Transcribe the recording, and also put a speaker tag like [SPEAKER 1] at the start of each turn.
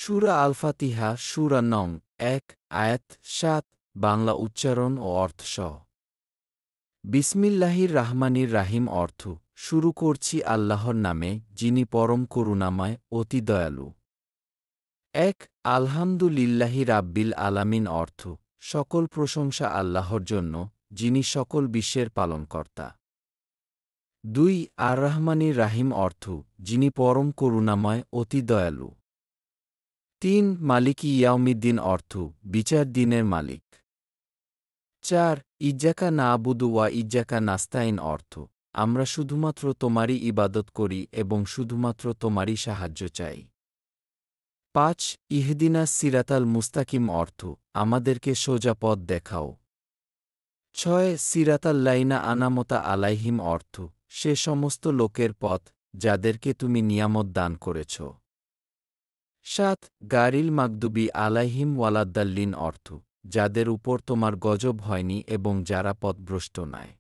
[SPEAKER 1] সূরা আল ফাতিহা সূরা নং ১ আয়াত ৭ বাংলা উচ্চারণ ও অর্থসহ। বিসমিল্লাহির রাহমানির রাহিম অর্থ শুরু করছি আল্লাহর নামে যিনি পরম করুণাময় অতি দয়ালু। ১ আলহামদুলিল্লাহি রাব্বিল আলামিন অর্থ সকল প্রশংসা আল্লাহর জন্য যিনি সকল বিশ্বের পালনকর্তা। ২ আর রাহমানির রাহিম অর্থ যিনি পরম করুণাময় অতি দয়ালু। ৩ মালিকি ইয়াউমিদ্দিন অর্থ বিচার দিনের মালিক। ৪ ইজ্জাকা না'বুদু ওয়া ইজ্জাকা নাস্তাইন অর্থ আমরা শুধুমাত্র তোমারই ইবাদত করি এবং শুধুমাত্র তোমারই সাহায্য চাই। ৫ ইহদিনাস সিরাতাল মুস্তাকিম অর্থ আমাদেরকে সোজা পথ দেখাও। ৬ সিরাতাল্লাযিনা আন'আমতা আলাইহিম অর্থ সে সমস্ত লোকের পথ যাদেরকে তুমি নিয়ামত দান করেছ। ৭ গায়রিল মাগদুবি আলাইহিম ওয়ালাদ্দাল্লিন অর্থ যাদের উপর তোমার গজব হয়নি এবং যারা পথভ্রষ্ট নয়।